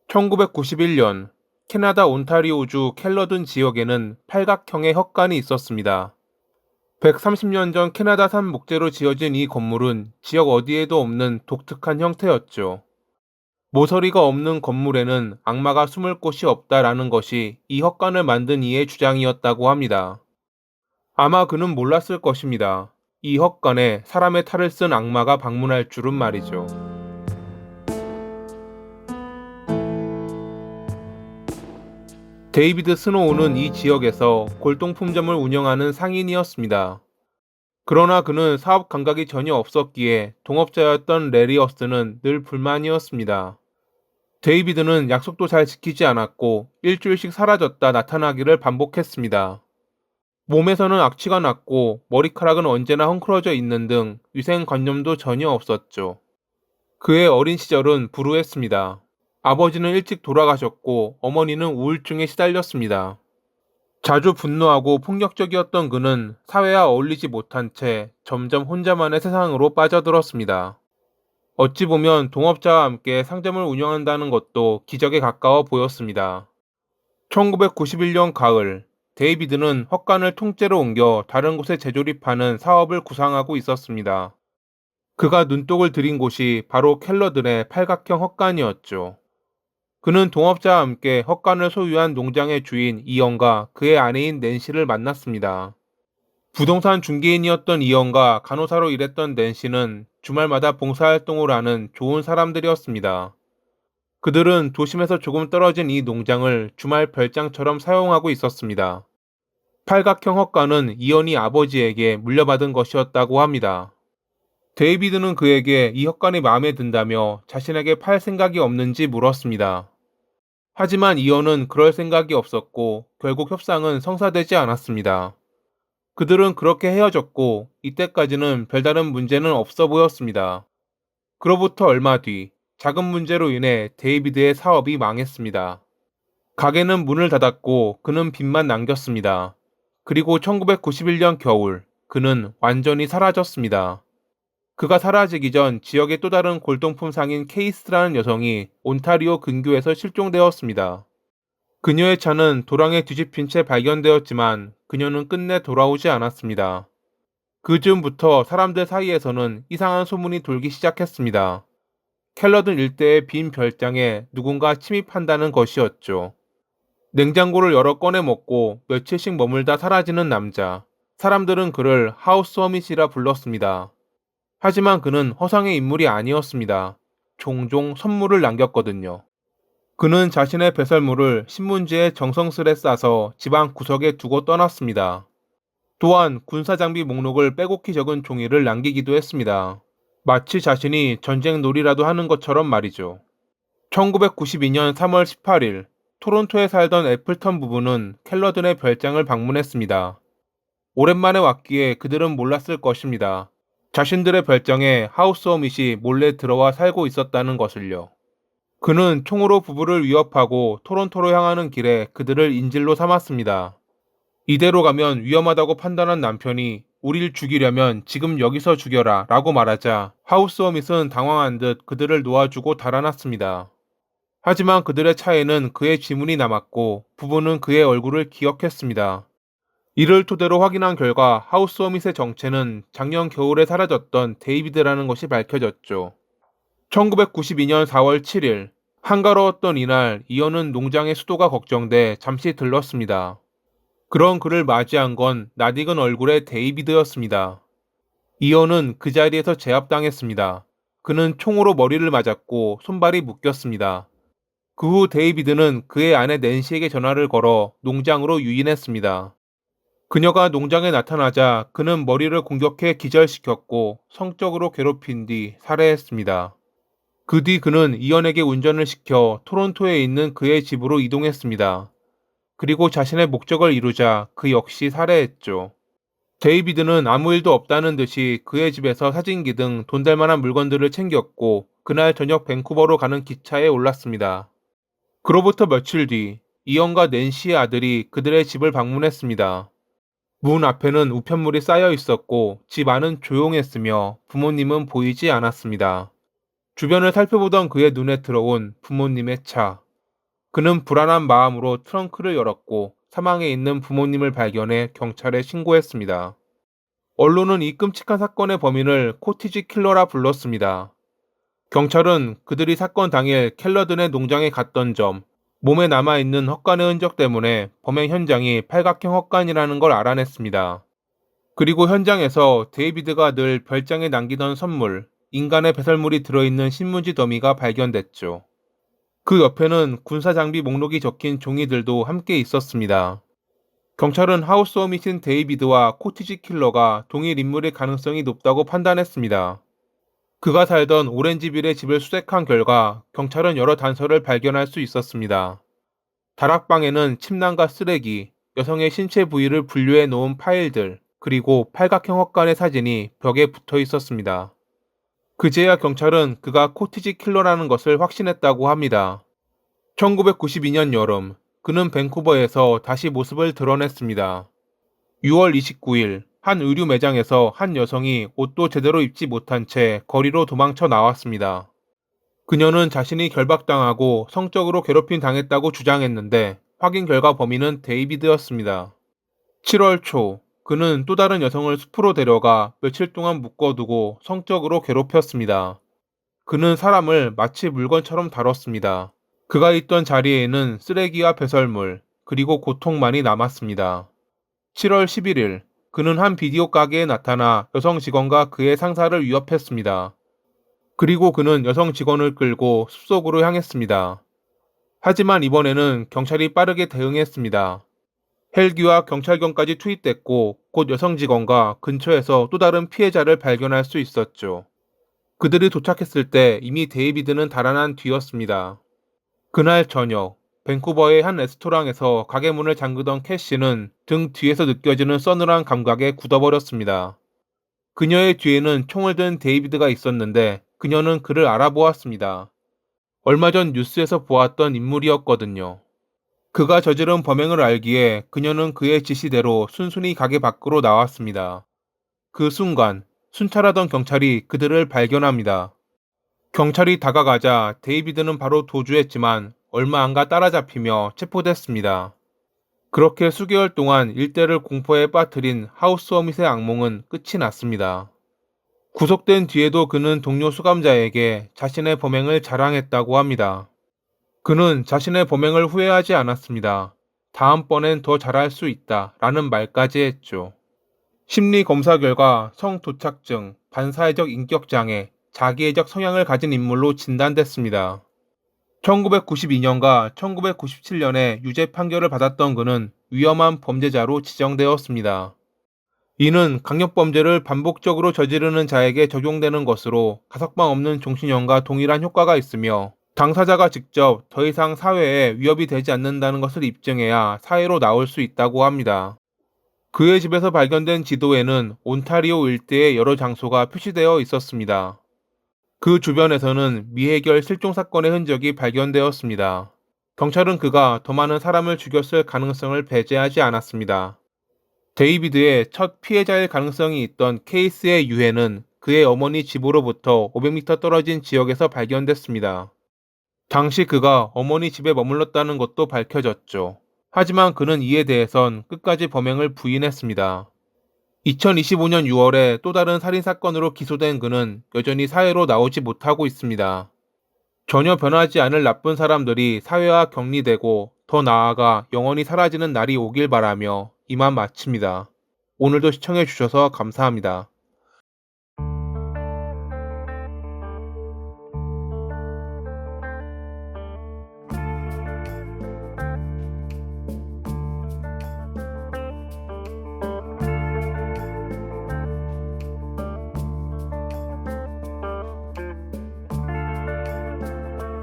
1991년 캐나다 온타리오주 켈러든 지역에는 팔각형의 헛간이 있었습니다. 130년 전 캐나다산 목재로 지어진 이 건물은 지역 어디에도 없는 독특한 형태였죠. 모서리가 없는 건물에는 악마가 숨을 곳이 없다라는 것이 이 헛간을 만든 이의 주장이었다고 합니다. 아마 그는 몰랐을 것입니다. 이 헛간에 사람의 탈을 쓴 악마가 방문할 줄은 말이죠. 데이비드 스노우는 이 지역에서 골동품점을 운영하는 상인이었습니다. 그러나 그는 사업 감각이 전혀 없었기에 동업자였던 레리어스는 늘 불만이었습니다. 데이비드는 약속도 잘 지키지 않았고 일주일씩 사라졌다 나타나기를 반복했습니다. 몸에서는 악취가 났고 머리카락은 언제나 헝클어져 있는 등 위생관념도 전혀 없었죠. 그의 어린 시절은 불우했습니다. 아버지는 일찍 돌아가셨고 어머니는 우울증에 시달렸습니다. 자주 분노하고 폭력적이었던 그는 사회와 어울리지 못한 채 점점 혼자만의 세상으로 빠져들었습니다. 어찌 보면 동업자와 함께 상점을 운영한다는 것도 기적에 가까워 보였습니다. 1991년 가을, 데이비드는 헛간을 통째로 옮겨 다른 곳에 재조립하는 사업을 구상하고 있었습니다. 그가 눈독을 들인 곳이 바로 켈러든의 팔각형 헛간이었죠. 그는 동업자와 함께 헛간을 소유한 농장의 주인 이언과 그의 아내인 낸시를 만났습니다. 부동산 중개인이었던 이언과 간호사로 일했던 낸시는 주말마다 봉사활동을 하는 좋은 사람들이었습니다. 그들은 도심에서 조금 떨어진 이 농장을 주말 별장처럼 사용하고 있었습니다. 팔각형 헛간은 이언이 아버지에게 물려받은 것이었다고 합니다. 데이비드는 그에게 이 헛간이 마음에 든다며 자신에게 팔 생각이 없는지 물었습니다. 하지만 이언은 그럴 생각이 없었고 결국 협상은 성사되지 않았습니다. 그들은 그렇게 헤어졌고 이때까지는 별다른 문제는 없어 보였습니다. 그로부터 얼마 뒤 작은 문제로 인해 데이비드의 사업이 망했습니다. 가게는 문을 닫았고 그는 빚만 남겼습니다. 그리고 1991년 겨울 그는 완전히 사라졌습니다. 그가 사라지기 전 지역의 또 다른 골동품 상인 케이스라는 여성이 온타리오 근교에서 실종되었습니다. 그녀의 차는 도랑에 뒤집힌 채 발견되었지만 그녀는 끝내 돌아오지 않았습니다. 그 즈음부터 사람들 사이에서는 이상한 소문이 돌기 시작했습니다. 켈러든 일대의 빈 별장에 누군가 침입한다는 것이었죠. 냉장고를 여러 꺼내 먹고 며칠씩 머물다 사라지는 남자. 사람들은 그를 하우스 허밋이라 불렀습니다. 하지만 그는 허상의 인물이 아니었습니다. 종종 선물을 남겼거든요. 그는 자신의 배설물을 신문지에 정성스레 싸서 집안 구석에 두고 떠났습니다. 또한 군사장비 목록을 빼곡히 적은 종이를 남기기도 했습니다. 마치 자신이 전쟁놀이라도 하는 것처럼 말이죠. 1992년 3월 18일, 토론토에 살던 애플턴 부부는 켈러든의 별장을 방문했습니다. 오랜만에 왔기에 그들은 몰랐을 것입니다. 자신들의 별장에 하우스 허밋이 몰래 들어와 살고 있었다는 것을요. 그는 총으로 부부를 위협하고 토론토로 향하는 길에 그들을 인질로 삼았습니다. 이대로 가면 위험하다고 판단한 남편이 우릴 죽이려면 지금 여기서 죽여라 라고 말하자 하우스 허밋은 당황한 듯 그들을 놓아주고 달아났습니다. 하지만 그들의 차에는 그의 지문이 남았고 부부는 그의 얼굴을 기억했습니다. 이를 토대로 확인한 결과 하우스 허밋의 정체는 작년 겨울에 사라졌던 데이비드라는 것이 밝혀졌죠. 1992년 4월 7일, 한가로웠던 이날 이언은 농장의 수도가 걱정돼 잠시 들렀습니다. 그런 그를 맞이한 건 낯익은 얼굴의 데이비드였습니다. 이언은 그 자리에서 제압당했습니다. 그는 총으로 머리를 맞았고 손발이 묶였습니다. 그 후 데이비드는 그의 아내 낸시에게 전화를 걸어 농장으로 유인했습니다. 그녀가 농장에 나타나자 그는 머리를 공격해 기절시켰고 성적으로 괴롭힌 뒤 살해했습니다. 그 뒤 그는 이언에게 운전을 시켜 토론토에 있는 그의 집으로 이동했습니다. 그리고 자신의 목적을 이루자 그 역시 살해했죠. 데이비드는 아무 일도 없다는 듯이 그의 집에서 사진기 등 돈 될 만한 물건들을 챙겼고 그날 저녁 밴쿠버로 가는 기차에 올랐습니다. 그로부터 며칠 뒤 이언과 낸시의 아들이 그들의 집을 방문했습니다. 문 앞에는 우편물이 쌓여 있었고 집 안은 조용했으며 부모님은 보이지 않았습니다. 주변을 살펴보던 그의 눈에 들어온 부모님의 차. 그는 불안한 마음으로 트렁크를 열었고 사망해 있는 부모님을 발견해 경찰에 신고했습니다. 언론은 이 끔찍한 사건의 범인을 코티지 킬러라 불렀습니다. 경찰은 그들이 사건 당일 켈러든의 농장에 갔던 점, 몸에 남아있는 헛간의 흔적 때문에 범행 현장이 팔각형 헛간이라는 걸 알아냈습니다. 그리고 현장에서 데이비드가 늘 별장에 남기던 선물, 인간의 배설물이 들어있는 신문지 더미가 발견됐죠. 그 옆에는 군사 장비 목록이 적힌 종이들도 함께 있었습니다. 경찰은 하우스 허밋인 데이비드와 코티지 킬러가 동일 인물일 가능성이 높다고 판단했습니다. 그가 살던 오렌지빌의 집을 수색한 결과 경찰은 여러 단서를 발견할 수 있었습니다. 다락방에는 침낭과 쓰레기, 여성의 신체 부위를 분류해 놓은 파일들, 그리고 팔각형 헛간의 사진이 벽에 붙어 있었습니다. 그제야 경찰은 그가 코티지 킬러라는 것을 확신했다고 합니다. 1992년 여름, 그는 밴쿠버에서 다시 모습을 드러냈습니다. 6월 29일, 한 의류 매장에서 한 여성이 옷도 제대로 입지 못한 채 거리로 도망쳐 나왔습니다. 그녀는 자신이 결박당하고 성적으로 괴롭힘 당했다고 주장했는데 확인 결과 범인은 데이비드였습니다. 7월 초, 그는 또 다른 여성을 숲으로 데려가 며칠 동안 묶어두고 성적으로 괴롭혔습니다. 그는 사람을 마치 물건처럼 다뤘습니다. 그가 있던 자리에는 쓰레기와 배설물, 그리고 고통만이 남았습니다. 7월 11일, 그는 한 비디오 가게에 나타나 여성 직원과 그의 상사를 위협했습니다. 그리고 그는 여성 직원을 끌고 숲속으로 향했습니다. 하지만 이번에는 경찰이 빠르게 대응했습니다. 헬기와 경찰견까지 투입됐고 곧 여성 직원과 근처에서 또 다른 피해자를 발견할 수 있었죠. 그들이 도착했을 때 이미 데이비드는 달아난 뒤였습니다. 그날 저녁, 밴쿠버의 한 레스토랑에서 가게 문을 잠그던 캐시는 등 뒤에서 느껴지는 서늘한 감각에 굳어버렸습니다. 그녀의 뒤에는 총을 든 데이비드가 있었는데 그녀는 그를 알아보았습니다. 얼마 전 뉴스에서 보았던 인물이었거든요. 그가 저지른 범행을 알기에 그녀는 그의 지시대로 순순히 가게 밖으로 나왔습니다. 그 순간 순찰하던 경찰이 그들을 발견합니다. 경찰이 다가가자 데이비드는 바로 도주했지만 얼마 안 가 따라잡히며 체포됐습니다. 그렇게 수개월 동안 일대를 공포에 빠뜨린 하우스 허밋의 악몽은 끝이 났습니다. 구속된 뒤에도 그는 동료 수감자에게 자신의 범행을 자랑했다고 합니다. 그는 자신의 범행을 후회하지 않았습니다. 다음번엔 더 잘할 수 있다 라는 말까지 했죠. 심리 검사 결과 성도착증, 반사회적 인격장애, 자기애적 성향을 가진 인물로 진단됐습니다. 1992년과 1997년에 유죄 판결을 받았던 그는 위험한 범죄자로 지정되었습니다. 이는 강력범죄를 반복적으로 저지르는 자에게 적용되는 것으로 가석방 없는 종신형과 동일한 효과가 있으며 당사자가 직접 더 이상 사회에 위협이 되지 않는다는 것을 입증해야 사회로 나올 수 있다고 합니다. 그의 집에서 발견된 지도에는 온타리오 일대의 여러 장소가 표시되어 있었습니다. 그 주변에서는 미해결 실종 사건의 흔적이 발견되었습니다. 경찰은 그가 더 많은 사람을 죽였을 가능성을 배제하지 않았습니다. 데이비드의 첫 피해자일 가능성이 있던 케이스의 유해는 그의 어머니 집으로부터 500m 떨어진 지역에서 발견됐습니다. 당시 그가 어머니 집에 머물렀다는 것도 밝혀졌죠. 하지만 그는 이에 대해선 끝까지 범행을 부인했습니다. 2025년 6월에 또 다른 살인사건으로 기소된 그는 여전히 사회로 나오지 못하고 있습니다. 전혀 변하지 않을 나쁜 사람들이 사회와 격리되고 더 나아가 영원히 사라지는 날이 오길 바라며 이만 마칩니다. 오늘도 시청해주셔서 감사합니다.